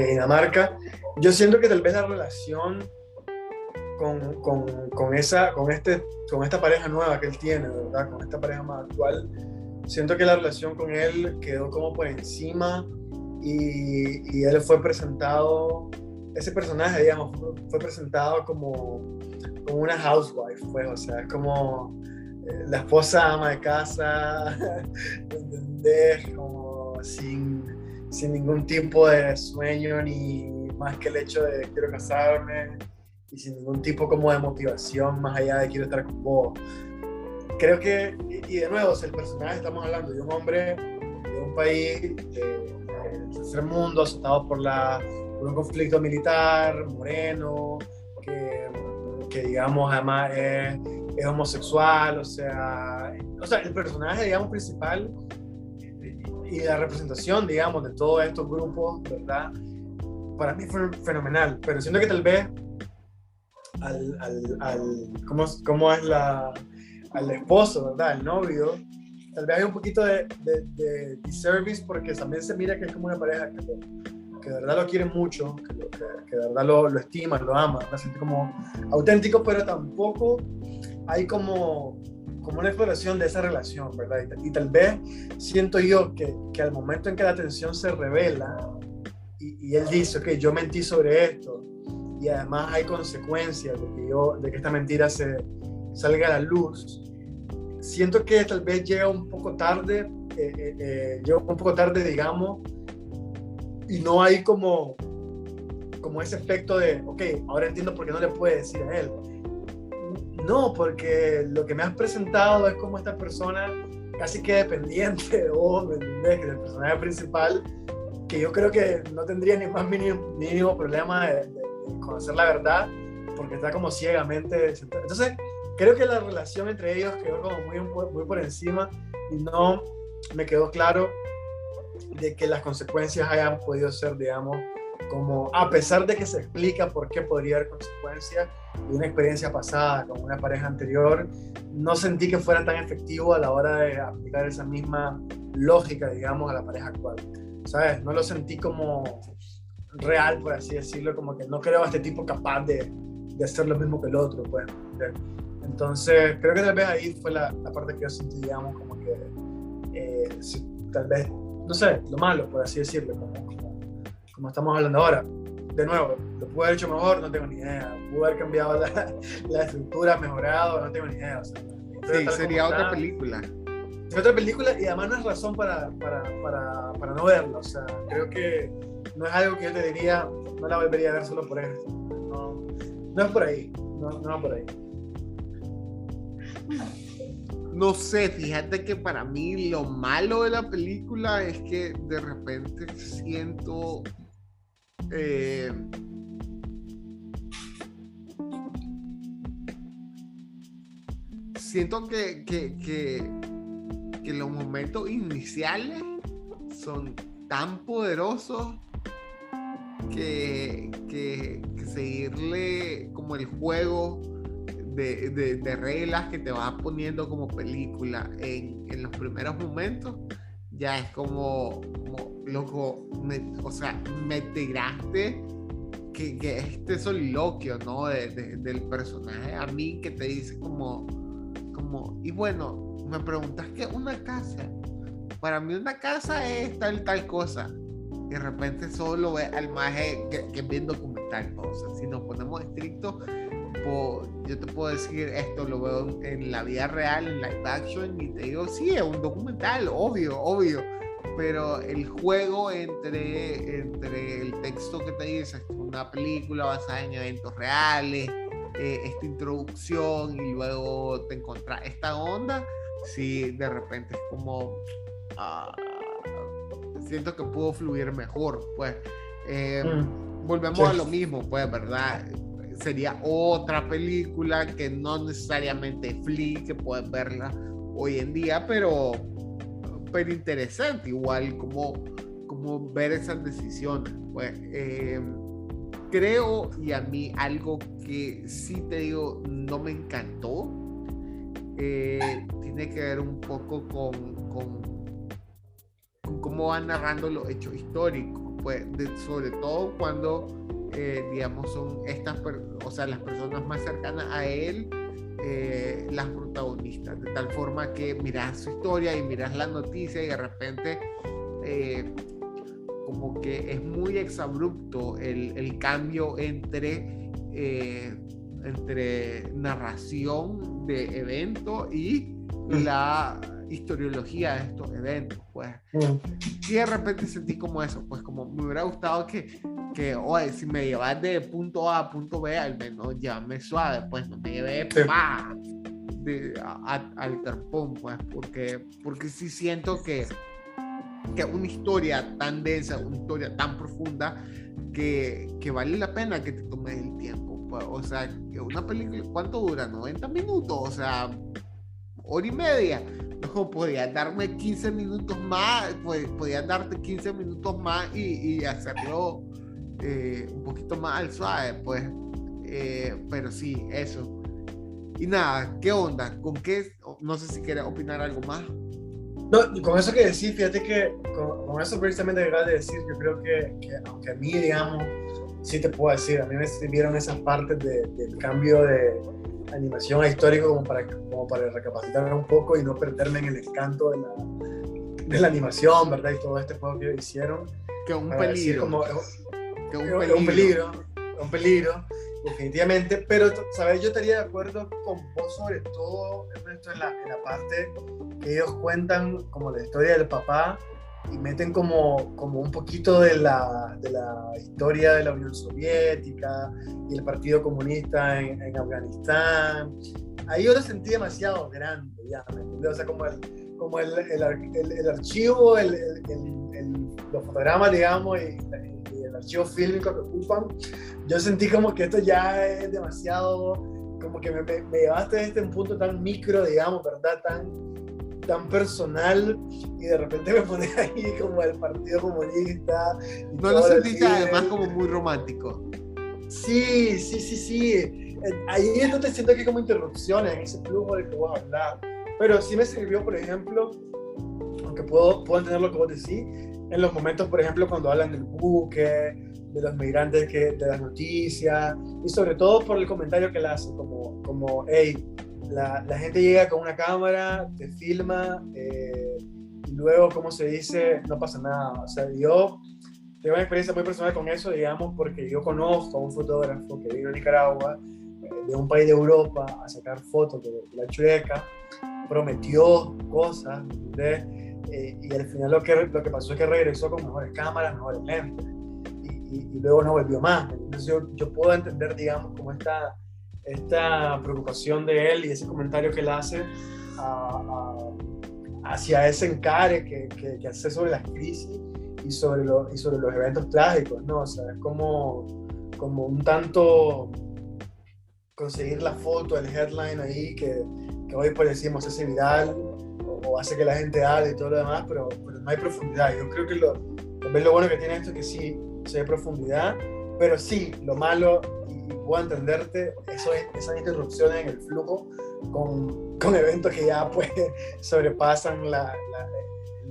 Dinamarca. Yo siento que tal vez la relación con esta pareja nueva que él tiene, ¿verdad? Con esta pareja más actual, siento que la relación con él quedó como por encima y él fue presentado, ese personaje, digamos, fue presentado como una housewife, pues, o sea, es como la esposa ama de casa, ¿entendés? Como sin ningún tipo de sueño, ni más que el hecho de quiero casarme, y sin ningún tipo como de motivación más allá de quiero estar con vos. Creo que, y de nuevo, si el personaje, estamos hablando de un hombre de un país del tercer mundo, azotado por un conflicto militar, moreno, que digamos además es homosexual, o sea, el personaje, digamos, principal y la representación, digamos, de todos estos grupos, ¿verdad? Para mí fue fenomenal, pero siento que tal vez ¿cómo es al esposo, ¿verdad? Al novio, tal vez hay un poquito de disservice porque también se mira que es como una pareja que de verdad lo quiere mucho, que de verdad lo estima, lo ama, lo siente como auténtico, pero tampoco hay como una exploración de esa relación, ¿verdad? Y tal vez siento yo que al momento en que la tensión se revela y él dice, ok, yo mentí sobre esto, y además hay consecuencias de que esta mentira salga a la luz, siento que tal vez llega un poco tarde, digamos, y no hay como ese efecto de, ok, ahora entiendo por qué no le puede decir a él. No, porque lo que me has presentado es como esta persona casi que dependiente de vos, ¿me entendés? Que es el personaje principal, que yo creo que no tendría ni más mínimo problema de conocer la verdad, porque está como ciegamente centrado. Entonces, creo que la relación entre ellos quedó como muy por encima y no me quedó claro de que las consecuencias hayan podido ser, digamos, como a pesar de que se explica por qué podría haber consecuencias de una experiencia pasada con una pareja anterior, no sentí que fuera tan efectivo a la hora de aplicar esa misma lógica, digamos, a la pareja actual, ¿sabes? No lo sentí como real, por así decirlo, como que no creo a este tipo capaz de hacer lo mismo que el otro, pues. Entonces, creo que tal vez ahí fue la parte que yo sentí, digamos, como que tal vez, no sé, lo malo, por así decirlo, como estamos hablando ahora. De nuevo, ¿lo pudo haber hecho mejor? No tengo ni idea. ¿Pudo haber cambiado la estructura, mejorado? No tengo ni idea. O sea, sí, sería otra película. Sería otra película y además no es razón para no verla. O sea, creo que no es algo que yo te diría, no la volvería a ver solo por eso. No es por ahí. No va por ahí. No sé, fíjate que para mí lo malo de la película es que de repente siento que los momentos iniciales son tan poderosos que seguirle como el juego de reglas que te vas poniendo como película en los primeros momentos ya es como loco, me tiraste que este soliloquio, ¿no? del personaje a mí que te dice como y bueno, me preguntas qué es una casa. Para mí una casa es tal cosa. Y de repente solo ve al maje que es bien documental. O sea, si nos ponemos estrictos, yo te puedo decir esto, lo veo en la vida real, en live action, y te digo, sí, es un documental, obvio. Pero el juego entre el texto que te dice, es una película basada en eventos reales, esta introducción y luego te encontrás esta onda, sí, de repente es como siento que pudo fluir mejor, pues. Volvemos a lo mismo, pues, ¿verdad? Sería otra película que no necesariamente Flea, que puedes verla hoy en día, pero interesante igual como ver esas decisiones, pues. Creo, y a mí algo que sí te digo no me encantó, tiene que ver un poco con cómo van narrando los hechos históricos, pues, sobre todo cuando digamos son las personas más cercanas a él, las protagonistas, de tal forma que miras su historia y miras la noticia y de repente como que es muy exabrupto el cambio entre narración de evento y la historiología de estos eventos, pues. Y de repente sentí como eso, pues como me hubiera gustado que oye, si me llevas de punto A a punto B, al menos llévame suave, pues no me llevé al carpón, pues, porque sí siento que una historia tan densa, una historia tan profunda, que vale la pena que te tomes el tiempo, pues. O sea, que una película, ¿cuánto dura? 90 minutos, o sea, hora y media. No, podías darme 15 minutos más, pues, podías darte 15 minutos más y hacerlo un poquito más al suave, pues. Pero sí, eso. Y nada, ¿qué onda? ¿Con qué? No sé si quieres opinar algo más. No, y con eso que decís, fíjate que con eso precisamente que acabas de decir, yo creo que aunque a mí, digamos, sí te puedo decir, a mí me sirvieron esas partes del cambio de animación a histórico como para recapacitar un poco y no perderme en el encanto de la animación, ¿verdad? Y todo este juego que hicieron. Que un peligro. Un peligro, definitivamente. Pero, ¿sabes? Yo estaría de acuerdo con vos sobre todo, Ernesto, en la parte que ellos cuentan como la historia del papá y meten como un poquito de la historia de la Unión Soviética y el Partido Comunista en Afganistán. Ahí yo lo sentí demasiado grande, ya, ¿me entiendes? O sea, como el archivo, los fotogramas, digamos, y el archivo fílmico que ocupan, yo sentí como que esto ya es demasiado, como que me llevaste a este punto tan micro, digamos, ¿verdad? Tan personal, y de repente me pones ahí como el Partido Comunista. ¿No lo sentiste además como muy romántico? Sí. Ahí es donde siento que hay como interrupciones en ese flujo del que voy a hablar. Pero sí me sirvió, por ejemplo, aunque puedo entender lo que vos decís, en los momentos, por ejemplo, cuando hablan del buque, de los migrantes, de las noticias, y sobre todo por el comentario que le hacen, como hey, la gente llega con una cámara, te filma, y luego, como se dice, no pasa nada. O sea, yo tengo una experiencia muy personal con eso, digamos, porque yo conozco a un fotógrafo que vino a Nicaragua, de un país de Europa, a sacar fotos de la Chueca, prometió cosas, y al final lo que pasó es que regresó con mejores cámaras, mejores lentes, y luego no volvió más. Entonces yo puedo entender, digamos, como esta preocupación de él y ese comentario que él hace hacia ese encare que hace sobre las crisis y sobre los eventos trágicos, ¿no? O sea, es como un tanto conseguir la foto, el headline ahí que hoy pues decimos hace viral o hace que la gente hable y todo lo demás, pero no hay profundidad. Yo creo que lo bueno que tiene esto es que sí se ve profundidad, pero sí, lo malo, y puedo entenderte, esas interrupciones en el flujo con eventos que ya pues sobrepasan el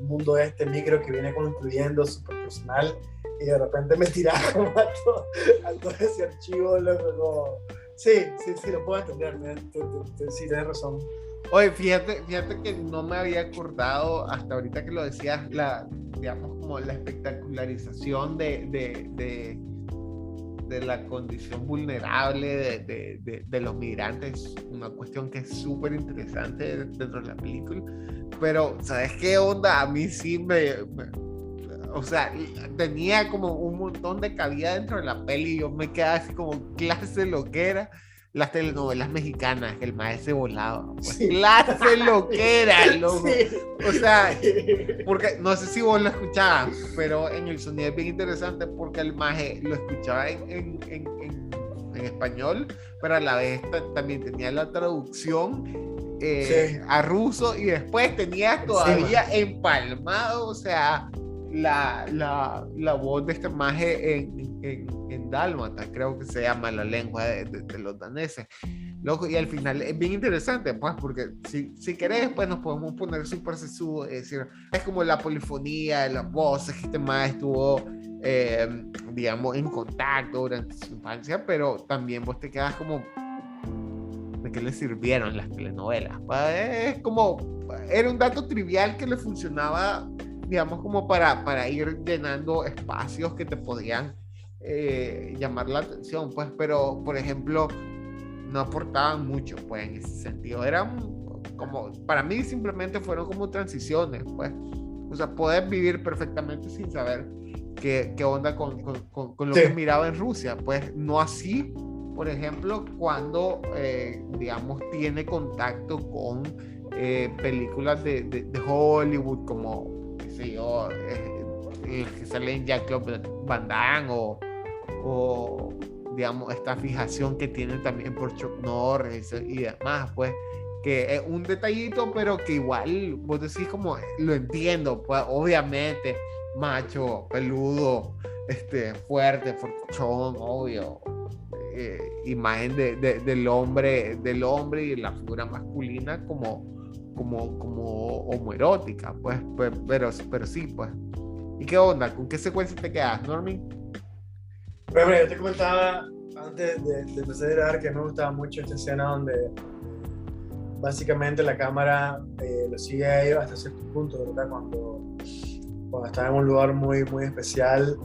mundo micro que viene construyendo súper personal, y de repente me tiras como a todo ese archivo, luego sí, lo puedo entender, sí, tienes razón. Oye, fíjate que no me había acordado hasta ahorita que lo decías, digamos, como la espectacularización de la condición vulnerable de los migrantes, una cuestión que es súper interesante dentro de la película. Pero, ¿sabes qué onda? A mí sí o sea, tenía como un montón de cabida dentro de la peli, y yo me quedaba así como clase loquera. Las telenovelas mexicanas, el maestro volado, pues, sí. Clase loquera, loco. Sí. O sea, porque no sé si vos lo escuchabas, pero en el sonido es bien interesante porque el maje lo escuchaba en español, pero a la vez también tenía la traducción a ruso, y después tenía todavía empalmado, o sea, la voz de este maje en dálmata, creo que se llama la lengua de los daneses, loco. Y al final es bien interesante, pues, porque si querés, pues nos podemos poner súper sesudo, es decir, es como la polifonía de las voces que este maje estuvo, digamos, en contacto durante su infancia, pero también vos te quedas como, ¿de qué le sirvieron las telenovelas? Es como, era un dato trivial que le funcionaba, digamos, como para ir llenando espacios que te podían llamar la atención, pues, pero, por ejemplo, no aportaban mucho, pues, en ese sentido. Eran como, para mí simplemente fueron como transiciones, pues. O sea, puedes vivir perfectamente sin saber qué onda con lo Sí. que miraba en Rusia. Pues no así, por ejemplo, cuando, digamos, tiene contacto con películas de Hollywood, como, qué sé yo, que salen Jean-Claude Van Damme o, digamos, esta fijación que tienen también por Chuck Norris y demás, pues, que es un detallito, pero que igual vos decís como, lo entiendo, pues, obviamente, macho, peludo, fuerte, fortachón, obvio, imagen del hombre y la figura masculina como homoerótica, pues, pero sí, pues. ¿Y qué onda? ¿Con qué secuencia te quedas, Normie? Bueno, yo te comentaba antes de empezar a grabar que me gustaba mucho esta escena donde básicamente la cámara lo sigue a ellos hasta cierto punto, ¿verdad? Cuando están en un lugar muy, muy especial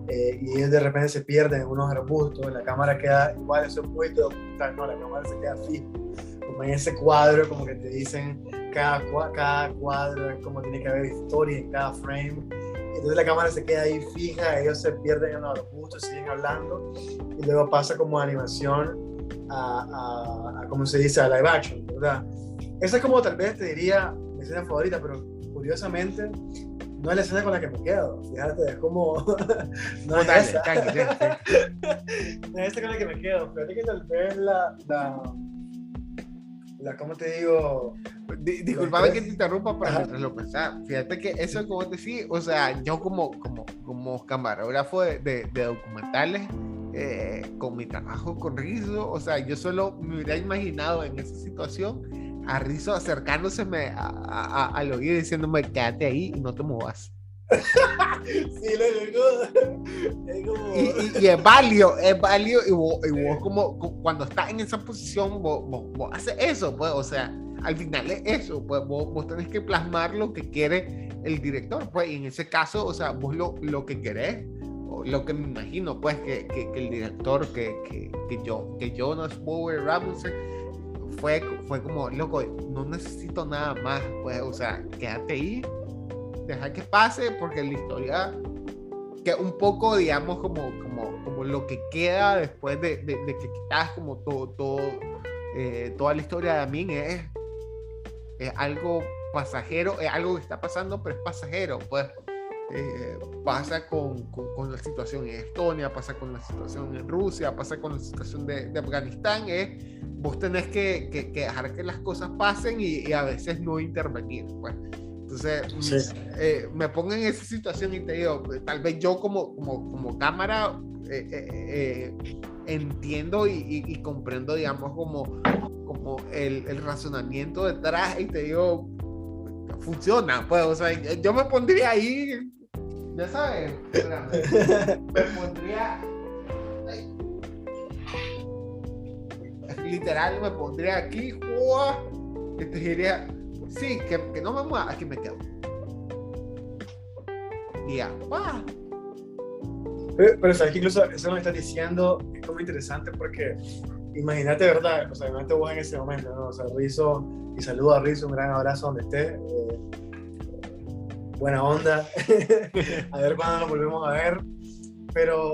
y ellos de repente se pierden en unos arbustos, la cámara queda igual, eso es muy documental, ¿no? La cámara se queda fija, como en ese cuadro, como que te dicen cada cuadro es como tiene que haber historia en cada frame. Entonces la cámara se queda ahí fija, ellos se pierden en los arbustos, siguen hablando y luego pasa como animación a ¿cómo se dice? A live action, ¿verdad? Esa es como tal vez te diría mi escena favorita, pero curiosamente no es la escena con la que me quedo, fíjate, es como no es Dale, esa. No es esta con la que me quedo, fíjate que tal vez ¿cómo te digo? Disculpame que te interrumpa para mientras lo pensaba. Fíjate que eso que vos decís, o sea, yo como camarógrafo de documentales, con mi trabajo con Rizzo, o sea, yo solo me hubiera imaginado en esa situación a Rizzo acercándoseme al oído diciéndome quédate ahí y no te movas. Sí, es como... Y es válido y vos como cuando estás en esa posición vos haces eso, pues, o sea, al final es eso, pues vos tenés que plasmar lo que quiere el director, pues, y en ese caso, o sea, vos lo que querés, o lo que me imagino, pues, que el director, que Jonas Bower Rasmussen fue como, loco, no necesito nada más, pues, o sea, quédate ahí, deja que pase, porque la historia, que un poco, digamos, como lo que queda después de que quitas como toda la historia de Amin es algo pasajero, es algo que está pasando, pero es pasajero, pues. Pasa con la situación en Estonia, pasa con la situación en Rusia, pasa con la situación de Afganistán, vos tenés que dejar que las cosas pasen y a veces no intervenir, pues. Entonces, sí. Me pongo en esa situación y te digo, tal vez yo como cámara entiendo y comprendo, digamos, como el razonamiento detrás y te digo, funciona, pues, o sea, yo me pondría ahí, ya sabes, me pondría, literal, me pondría aquí, y te diría, sí, que no me mueva, aquí me quedo. Y ya, Pero sabes que incluso eso que me estás diciendo es como interesante porque imagínate, ¿verdad? O sea, imagínate vos en ese momento, ¿no? O sea, Rizzo, y saludo a Rizzo, un gran abrazo donde esté. Buena onda. A ver cuándo nos volvemos a ver. Pero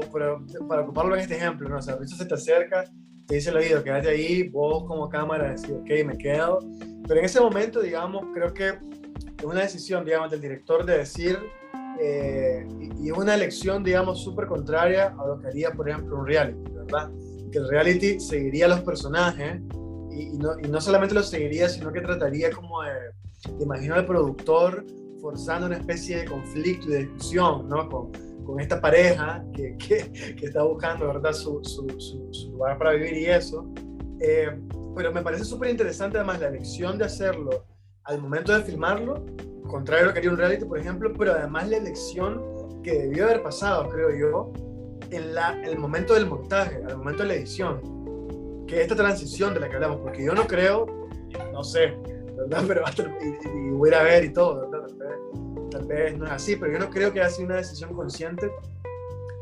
para ocuparlo en este ejemplo, ¿no? O sea, Rizzo se te acerca, te dice el oído, quédate ahí, vos como cámara decís, ok, me quedo. Pero en ese momento, digamos, creo que es una decisión, digamos, del director de decir, y una elección, digamos, súper contraria a lo que haría, por ejemplo, un reality, ¿verdad? Que el reality seguiría a los personajes y no solamente los seguiría, sino que trataría como de imagino al productor forzando una especie de conflicto y de discusión, ¿no? Con esta pareja que está buscando, ¿verdad? Su lugar para vivir y eso. Pero me parece súper interesante además la elección de hacerlo al momento de filmarlo, contrario a lo que haría un reality, por ejemplo, pero además la elección que debió haber pasado, creo yo, en el momento del montaje, al momento de la edición, que es esta transición de la que hablamos, porque yo no creo, no sé, ¿verdad? Pero y voy a ir a ver y todo, ¿verdad? Tal vez no es así, pero yo no creo que haya sido una decisión consciente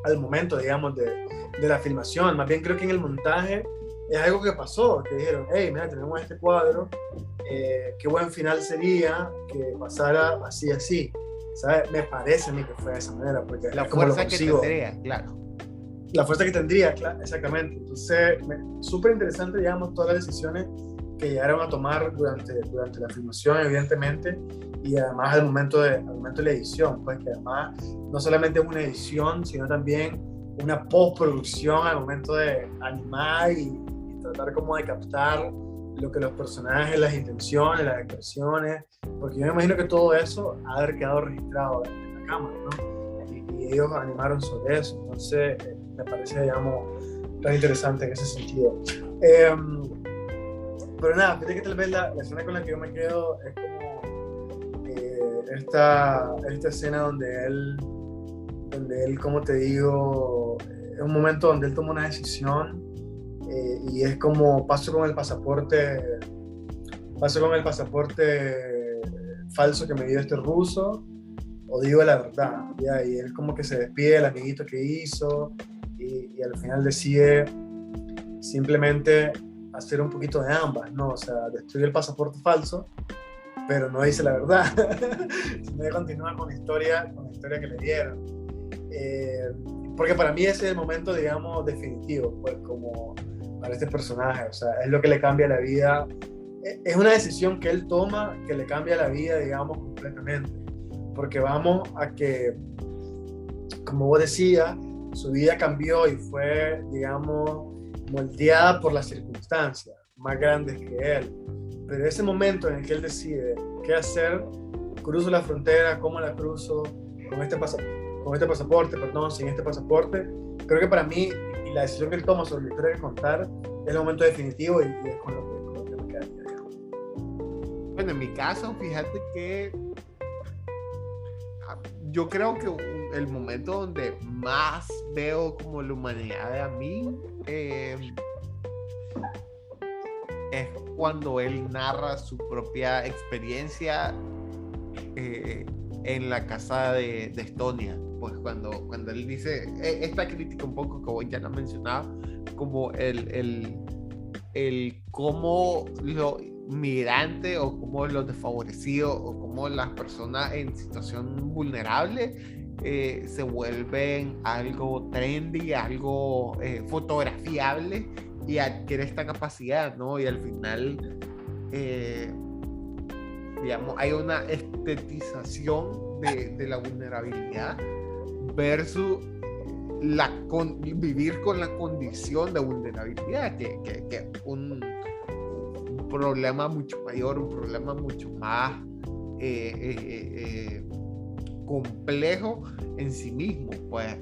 al momento, digamos, de la filmación. Más bien creo que en el montaje es algo que pasó, que dijeron, hey, mira, tenemos este cuadro, qué buen final sería que pasara así, así. ¿Sabes? Me parece a mí que fue de esa manera, porque La es como lo fuerza que consigo. tendría, claro. La fuerza que tendría, claro, exactamente. Entonces, súper interesante, digamos, todas las decisiones que llegaron a tomar durante la filmación, evidentemente, y además al momento de la edición, pues que además no solamente es una edición, sino también una postproducción al momento de animar y tratar como de captar lo que los personajes, las intenciones, las expresiones, porque yo me imagino que todo eso ha de haber quedado registrado en la cámara, ¿no? Y ellos animaron sobre eso, entonces me parece, digamos, tan interesante en ese sentido. Pero nada, fíjate que tal vez la escena con la que yo me quedo es como esta escena donde él, como te digo, es un momento donde él toma una decisión y es como paso con el pasaporte falso que me dio este ruso, o digo la verdad, ¿ya? Y él como que se despide del amiguito que hizo y al final decide simplemente hacer un poquito de ambas, ¿no? O sea, destruye el pasaporte falso, pero no dice la verdad, sino que continúa con la historia que le dieron. Porque para mí ese es el momento, digamos, definitivo, pues como para este personaje, o sea, es lo que le cambia la vida, es una decisión que él toma que le cambia la vida, digamos, completamente, porque vamos a que, como vos decías, su vida cambió y fue, digamos, moldeada por las circunstancias más grandes que él, pero ese momento en el que él decide qué hacer, cruzo la frontera, cómo la cruzo, con este pasaporte, perdón, sin este pasaporte, creo que para mí, y la decisión que él toma sobre la historia que contar, es el momento definitivo y es con lo que me quedaría. Bueno, en mi caso, fíjate que yo creo que el momento donde más veo como la humanidad de a mí es cuando él narra su propia experiencia en la casa de Estonia. Pues cuando él dice esta crítica un poco que vos ya la mencionaba, como el cómo los migrantes o como los desfavorecidos o como las personas en situación vulnerable se vuelven algo trendy, algo fotografiable y adquiere esta capacidad, ¿no? Y al final digamos, hay una estetización de la vulnerabilidad versus vivir con la condición de vulnerabilidad, que un problema mucho mayor, un problema mucho más complejo en sí mismo. Pues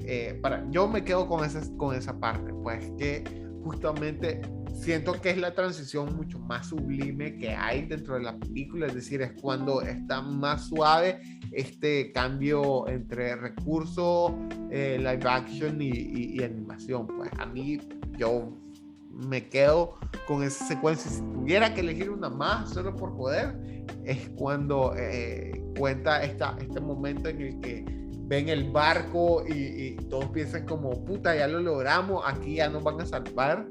yo me quedo con esa parte, pues que justamente siento que es la transición mucho más sublime que hay dentro de la película, es decir, es cuando está más suave este cambio entre recursos, live action y animación. Pues a mí, yo me quedo con esa secuencia. Si tuviera que elegir una más solo por poder, es cuando cuenta este momento en el que ven el barco y todos piensan como, puta, ya lo logramos, aquí ya nos van a salvar,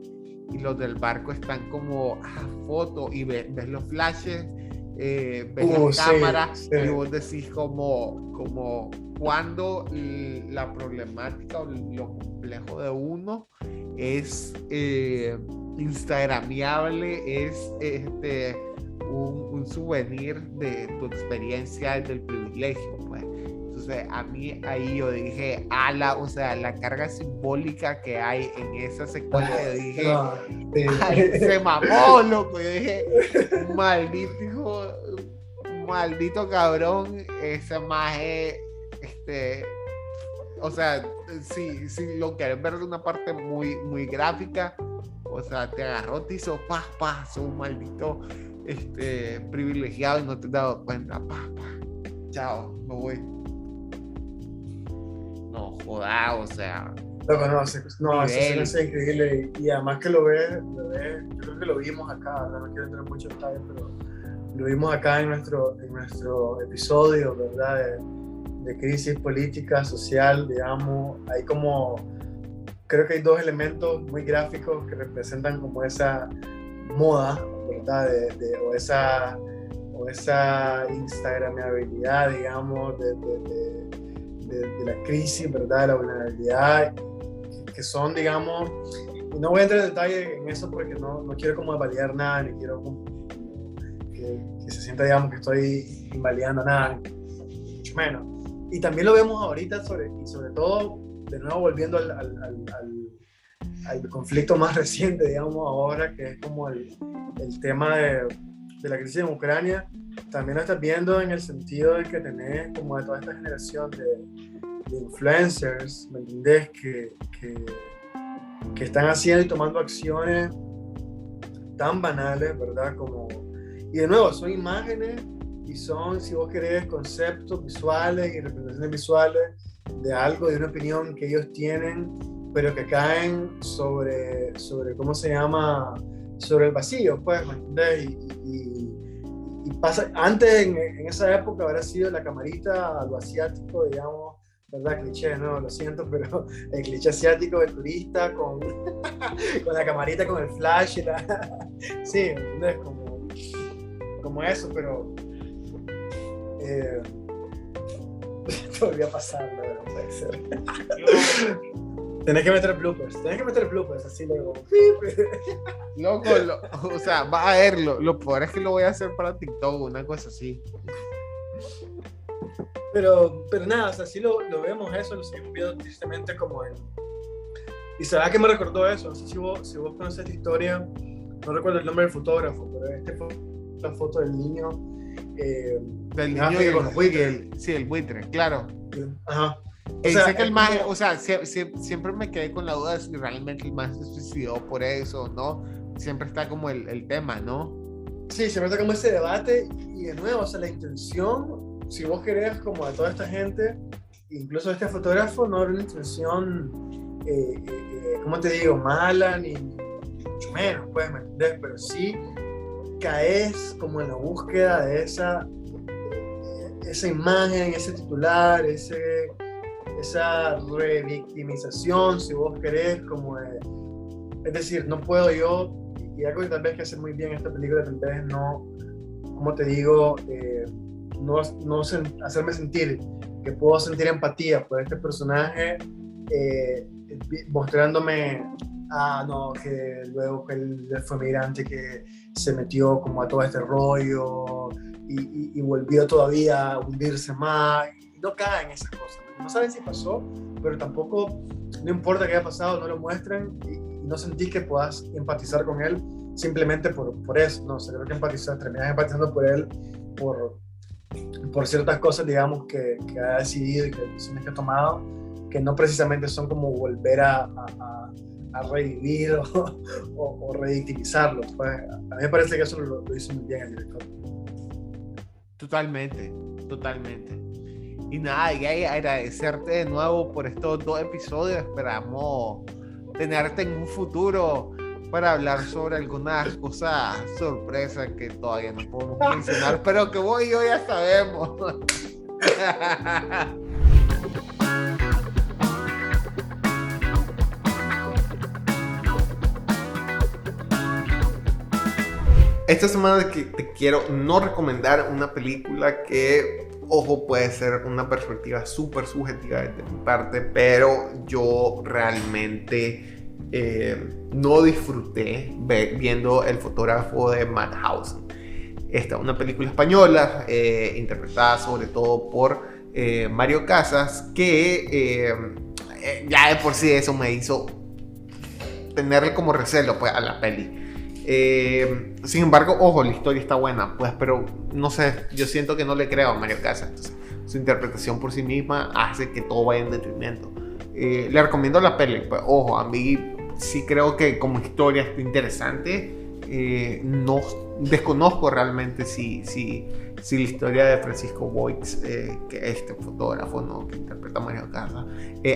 y los del barco están como foto y ves los flashes, ves las cámaras, sí. Y vos decís como cuando la problemática o lo complejo de uno es instagramiable, es un souvenir de tu experiencia del privilegio, pues. Entonces a mí ahí yo dije, o sea, la carga simbólica que hay en esa secuencia, yo dije, ay, se mamó, loco. Yo dije, maldito cabrón, ese maje, o sea, si lo querés ver de una parte muy, muy gráfica, o sea, te agarró, te hizo sos un maldito privilegiado y no te has dado cuenta, chao, me voy. No, joda, o sea. No, eso es increíble. Y además que lo ves, yo creo que lo vimos acá, ¿verdad? No quiero entrar en muchos detalles, pero lo vimos acá en nuestro episodio, ¿verdad? De crisis política, social, digamos. Hay como creo que hay dos elementos muy gráficos que representan como esa moda, ¿verdad? O esa instagramabilidad, digamos, de la crisis, ¿verdad? De la vulnerabilidad, que son, digamos, y no voy a entrar en detalle en eso porque no quiero como validar nada, ni quiero como que se sienta, digamos, que estoy invalidando nada, ni mucho menos. Y también lo vemos ahorita, sobre todo, de nuevo volviendo al conflicto más reciente, digamos, ahora, que es como el tema de la crisis en Ucrania. También lo estás viendo en el sentido de que tenés como de toda esta generación de influencers, ¿me entendés? Que están haciendo y tomando acciones tan banales, ¿verdad? Y de nuevo, son imágenes y son, si vos querés, conceptos visuales y representaciones visuales de algo, de una opinión que ellos tienen, pero que caen sobre ¿cómo se llama? Sobre el vacío, pues, ¿me entendés? Y pasa, antes en esa época habrá sido la camarita a lo asiático, digamos, ¿verdad? Cliché, no, lo siento, pero el cliché asiático del turista con la camarita, con el flash y sí, ¿me entiendes? Como eso, pero volvió a pasar, no puede ser. Tenés que meter bloopers, así luego. Loco, o sea, va a ver, lo peor es que lo voy a hacer para TikTok, una cosa así. Pero nada, o sea, sí lo vemos eso, lo seguimos viendo tristemente como en... Y sabes que me recordó eso, no sé si vos conoces esta historia, no recuerdo el nombre del fotógrafo, pero fue la foto del niño. Del niño y con los buitres. Sí, el buitre, claro. Ajá. Sé que el mago, o sea, siempre me quedé con la duda de si realmente el mago se suicidó por eso, ¿no? Siempre está como el tema, ¿no? Sí, siempre está como ese debate y de nuevo, o sea, la intención, si vos querés, como de toda esta gente, incluso este fotógrafo, no era una intención, ¿cómo te digo? Mala, ni mucho menos, pues, ¿me entendés? Pero sí caes como en la búsqueda de esa imagen, ese titular, esa revictimización, si vos querés, es decir, no puedo yo, y algo que tal vez que hace muy bien esta película, tal vez no, como te digo, no hacerme sentir que puedo sentir empatía por este personaje, mostrándome, no, que luego que él fue migrante, que se metió como a todo este rollo y volvió todavía a hundirse más, y no caen esas cosas. No saben si pasó, pero tampoco, no importa que haya pasado, no lo muestran y no sentís que puedas empatizar con él simplemente por eso, no, o sea, creo que terminás empatizando por él por ciertas cosas, digamos, que ha decidido y que decisiones que ha tomado, que no precisamente son como volver a revivir o revictimizarlo. Pues, a mí me parece que eso lo hizo muy bien el director. Totalmente. Y nada, y agradecerte de nuevo por estos 2 episodios. Esperamos tenerte en un futuro para hablar sobre algunas cosas sorpresas que todavía no podemos mencionar, pero que vos y yo ya sabemos. Esta semana te quiero no recomendar una película que, ojo, puede ser una perspectiva súper subjetiva de mi parte, pero yo realmente no disfruté viendo El fotógrafo de Mauthausen. Esta es una película española interpretada sobre todo por Mario Casas, que ya de por sí eso me hizo tenerle como recelo, pues, a la peli. Sin embargo, ojo, la historia está buena, pues, pero no sé, yo siento que no le creo a Mario Casas. Entonces, su interpretación por sí misma hace que todo vaya en detrimento. Le recomiendo la peli, pues, ojo, a mí sí creo que como historia está interesante. No desconozco realmente si la historia de Francisco Boix, que es este fotógrafo, ¿no?, que interpreta a Mario Casas,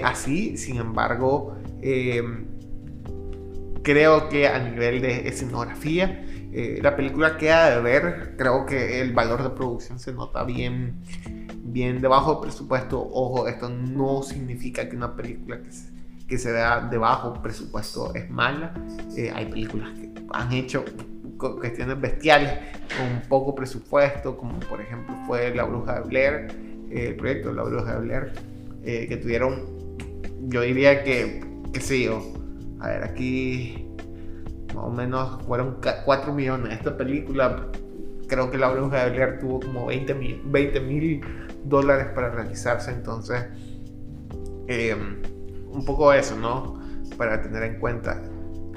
así. Sin embargo, creo que a nivel de escenografía, la película queda de ver. Creo que el valor de producción se nota bien debajo del presupuesto. Ojo, esto no significa que una película que se vea de bajo presupuesto es mala. Hay películas que han hecho cuestiones bestiales con poco presupuesto, como por ejemplo fue La Bruja de Blair, el proyecto La Bruja de Blair, que tuvieron, yo diría que sé yo, a ver, aquí más o menos fueron 4 millones. Esta película, creo que La Bruja de Blair tuvo como $20,000 para realizarse. Entonces un poco eso, ¿no? Para tener en cuenta.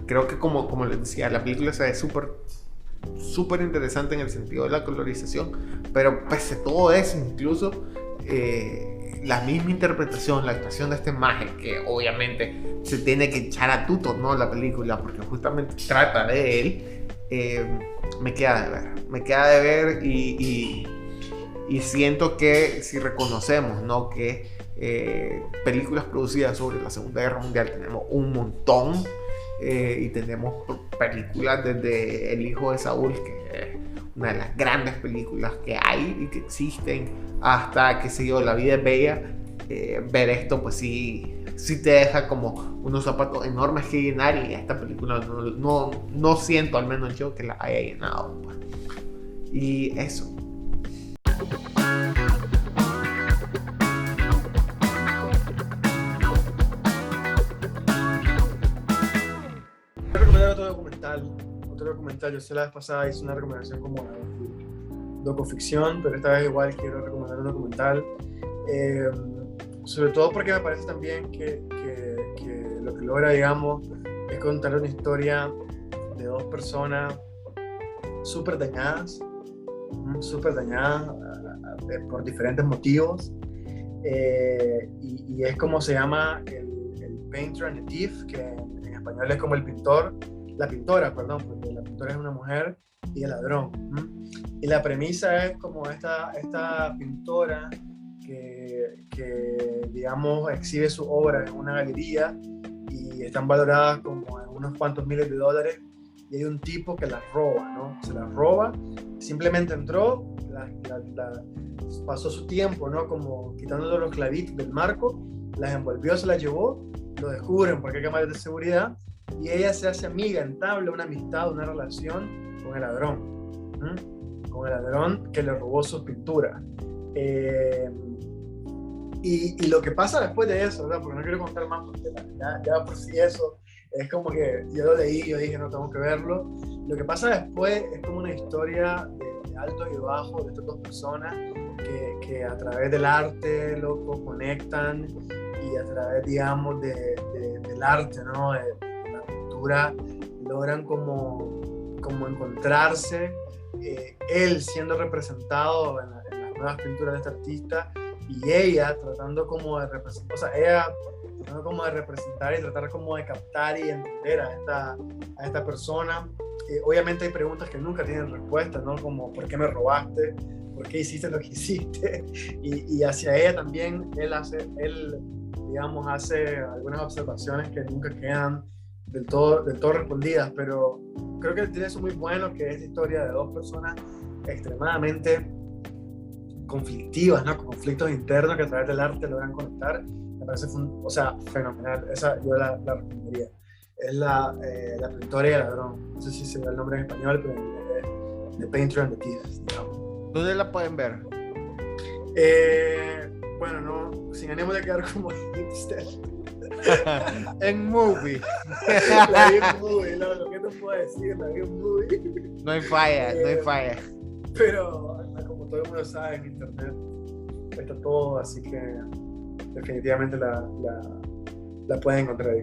Creo que como les decía, la película se ve súper interesante en el sentido de la colorización, pero pese a todo eso, incluso la misma interpretación, la actuación de este maje, que obviamente se tiene que echar a tuto, ¿no? La película, porque justamente trata de él, me queda de ver y siento que si reconocemos, ¿no? Que películas producidas sobre la Segunda Guerra Mundial tenemos un montón, y tenemos películas desde El hijo de Saúl, que es una de las grandes películas que hay y que existen, hasta, qué sé yo, La vida es bella. Ver esto pues sí te deja como unos zapatos enormes que llenar, y esta película no siento, al menos yo, que la haya llenado, pues. Y eso. Otro documental. Yo sé, la vez pasada hice una recomendación como de docuficción, pero esta vez igual quiero recomendar un documental, sobre todo porque me parece también que lo que logra, digamos, es contar una historia de dos personas súper dañadas por diferentes motivos, y es como se llama el Painter and the Thief, que en español es como la pintora, porque la pintora es una mujer, y el ladrón. Y la premisa es como esta pintora que digamos exhibe su obra en una galería y están valoradas como en unos cuantos miles de dólares, y hay un tipo que las roba, ¿no? Se las roba, simplemente entró, pasó su tiempo, ¿no? Como quitándole los clavitos del marco, las envolvió, se las llevó, lo descubren porque hay cámaras de seguridad, y ella se hace amiga, entabla una amistad, una relación con el ladrón, con el ladrón que le robó sus pinturas. Y lo que pasa después de eso, ¿verdad? Porque no quiero contar más, porque ya por sí eso es como que yo lo leí, yo dije no tengo que verlo. Lo que pasa después es como una historia de altos y bajos de estas dos personas que a través del arte, loco, conectan, y a través, digamos, del arte, ¿no? De la pintura, logran como encontrarse, él siendo representado en las nuevas pinturas de este artista, y ella tratando como de representar, o sea, ella tratando como de representar y tratar como de captar y entender a esta persona. Obviamente hay preguntas que nunca tienen respuesta, ¿no? Como ¿por qué me robaste? ¿Por qué hiciste lo que hiciste? Y hacia ella también él digamos, hace algunas observaciones que nunca quedan del todo respondidas, pero creo que tiene eso muy bueno, que es la historia de dos personas extremadamente conflictivas, ¿no? Conflictos internos que a través del arte logran conectar. Me parece fenomenal. Esa yo la recomendaría. Es la pintora y el ladrón. No sé si se da el nombre en español, pero es The Painter and the Thief, digamos. ¿Dónde la pueden ver? Bueno, no, sin ánimo de quedar como hipster. En movie. La vi en movie, lo que te puedo decir, la vi en movie. No hay falla. Pero como todo el mundo sabe, en internet está todo, así que definitivamente la pueden encontrar ahí.